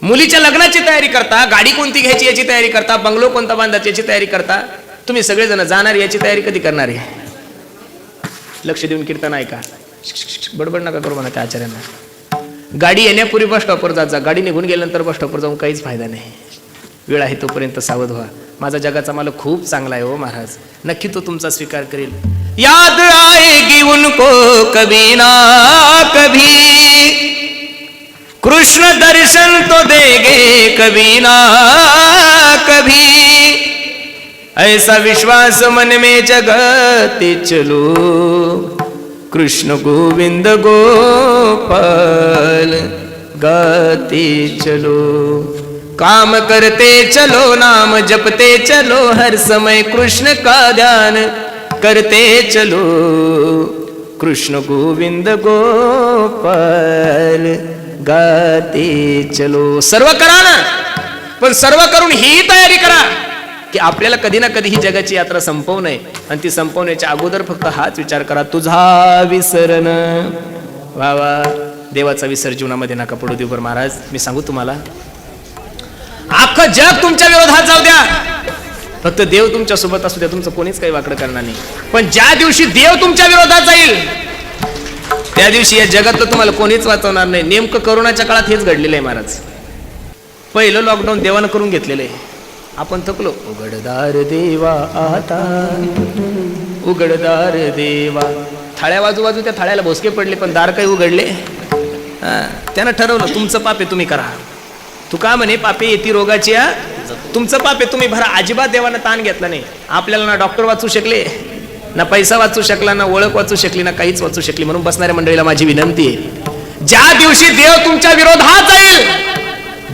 मुलीच्या लग्नाची तयारी करता, गाडी कोणती घ्यायची याची तयारी करता, बंगलो कोणता बांधायची याची तयारी करता. तुम्ही सगळेजण जाणार याची तयारी कधी करणार आहे? लक्ष देऊन कीर्तन ऐका. बडबड नका करू म्हणा त्या आचार्यांना. गाडी येण्यापूर्वी बस स्टॉपवर जात जा, गाडी निघून गेल्यानंतर बस स्टॉपवर जाऊन काहीच फायदा नाही. वेळ आहे तोपर्यंत सावध व्हा. माझा जगाचा मालक खूप चांगला आहे हो महाराज, नक्की तो तुमचा स्वीकार करेल. याद आएगी उनको कभी ना कभी, कृष्ण दर्शन तो देंगे कभी ना कभी, ऐसा विश्वास मन में जगाते चलो, कृष्ण गोविंद गोपाल गाते चलो. काम करते चलो, नाम जपते चलो, हर समय कृष्ण का ध्यान करते चलो, कृष्ण गोविंद गोपाल गाते चलो. सर्व करा ना, पण सर्व करून ही तयारी करा की आपल्याला कधी ना कधी ही जगाची यात्रा संपवू नये. आणि ती संपवण्याच्या अगोदर फक्त हाच विचार करा, तुझा विसरण व्हावा. देवाचा विसर जीवनामध्ये नका पडू देऊ. बरं महाराज, मी सांगू तुम्हाला, अख्खं जग तुमच्या विरोधात जाऊ द्या, फक्त देव तुमच्या सोबत असू द्या, तुमचं कोणीच काही वाकडं करणार नाही. पण ज्या दिवशी देव तुमच्या विरोधात जाईल त्या दिवशी या जगातलं तुम्हाला कोणीच वाचवणार नाही. नेमकं कोरोनाच्या काळात हेच घडलेलं आहे महाराज. पहिलं लॉकडाऊन देवानं करून घेतलेलं आहे, आपण थकलो. उघडदार देवा आता, उघडदार देवा. थाळ्या बाजूबाजू त्या थाळ्याला भोसके पडले, पण दार काही उघडले. त्यानं ठरवलं तुमचं पाप आहे तुम्ही करा. तू का म्हणे पापे येती रोगाची, तुमचं पाप आहे तुम्ही भरा. अजिबात देवानं ताण घेतला नाही. आपल्याला ना डॉक्टर वाचू शकले, ना पैसा वाचू शकला, ना ओळख वाचू शकली, ना काहीच वाचू शकली. म्हणून बसणाऱ्या मंडळीला माझी विनंती आहे, ज्या दिवशी देव तुमच्या विरोधात जाईल,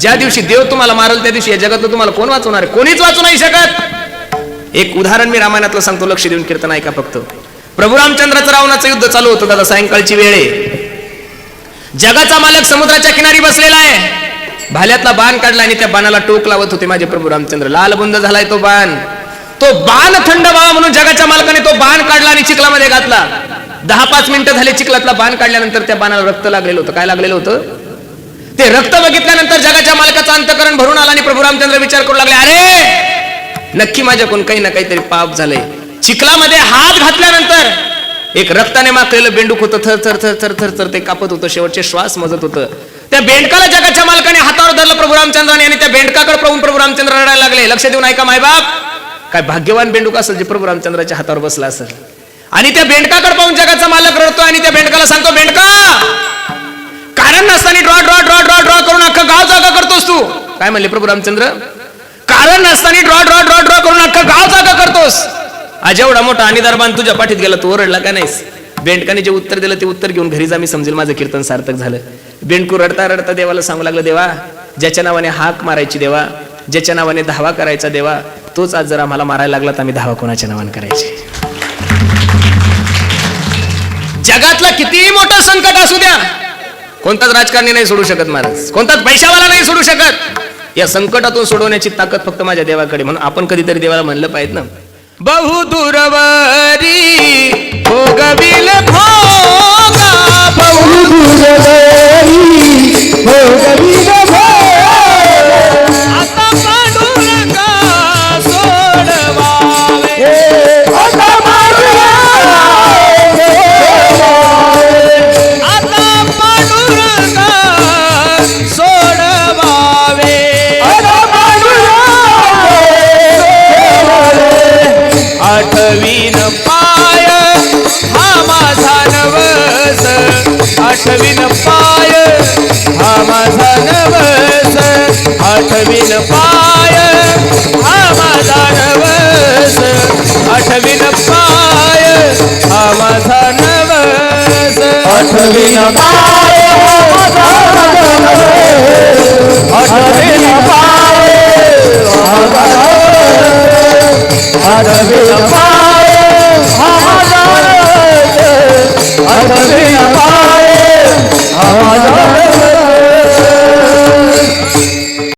ज्या दिवशी देव तुम्हाला मारल, त्या दिवशी या जगातलं तुम्हाला कोण वाचवणार आहे? कोणीच वाचू नाही शकत. एक उदाहरण मी रामायणातलं सांगतो, लक्ष देऊन कीर्तन ऐका फक्त. प्रभू रामचंद्राचं रावणाचं युद्ध चालू होतं दादा. सायंकाळची वेळ आहे. जगाचा मालक समुद्राच्या किनारी बसलेला आहे. भाल्यातला बाण काढला आणि त्या बाणाला टोक लावत होते माझे प्रभू रामचंद्र. लाल बुंद झालाय तो बाण. तो बाण थंड व्हावा म्हणून जगाच्या मालकाने तो बाण काढला आणि चिखलामध्ये घातला. 10-5 मिनिटं झाले चिखलातला बाण काढल्यानंतर त्या बाणाला रक्त लागलेलं होतं. काय लागलेलं होतं? ते रक्त बघितल्यानंतर जगाच्या मालकाचं अंतःकरण भरून आला आणि प्रभू रामचंद्र विचार करू लागले, अरे नक्की माझ्याकडून काही ना काहीतरी पाप झालंय. चिखलामध्ये हात घातल्यानंतर एक रक्ताने माखलेलं बेंडूक होतं, थर थर थर थर थर थर ते कापत होतं, शेवटचे श्वास मजत होतं. त्या बेंडकाला जगाच्या मालकाने हातावर धरलं प्रभू रामचंद्राने आणि त्या बेंडकाकडे पाहून प्रभू रामचंद्र रडायला लागले. लक्ष देऊन ऐका मायबाप, काय भाग्यवान बेंडूक असेल जे प्रभू रामचंद्राच्या हातावर बसला असेल. आणि त्या बेंडकाकडे पाहून जगाचा मालक रडतो आणि त्या बेंडकाला सांगतो, बेंडका कारण नसताना draw draw draw draw draw करून अख्खं गाव जागा करतोस तू. काय म्हणले प्रभू रामचंद्र? कारण नसताना ड्रॉ ड्रॉ ड्रॉ ड्रॉ करून अख्खं गाव जागा करतोस. आज एवढा मोठा आणि दरबान तुझ्या पाठीत गेला, तू ओरडला का नाहीस? बेंडकाने जे उत्तर दिलं ते उत्तर घेऊन घरी जा, मी समजेल माझं कीर्तन सार्थक झालं. बेंडकू रडता रडता देवाला सांगू लागलं, देवा ज्याच्या नावाने हाक मारायची देवा, ज्याच्या नावाने धावा करायचा देवा, तोच आज जर आम्हाला मारायला लागला तर आम्ही धावा कोणाच्या नावाने करायची. जगातला कितीही मोठं संकट असू द्या, कोणताच राजकारणी नाही सोडू शकत महाराज, कोणताच पैशावाला नाही सोडू शकत. या संकटातून सोडवण्याची ताकद फक्त माझ्या देवाकडे. म्हणून आपण कधीतरी देवाला म्हणलं पाहिजे ना, बहु दूरवरी भोगविल भोगा, बहु दूरवरी भोगविल भोगा, आता पांडुरंगा सोडवावे, आता पांडुरंगा सोडवावे, आठवीन पाय हा माझा नवस, आठवीन पाय हा माझा नवस, आठवीन पाय हा माझा नवस, आठवीन पाय हा माझा नवस, आठवीन पाय आठवीन पाय आठवीन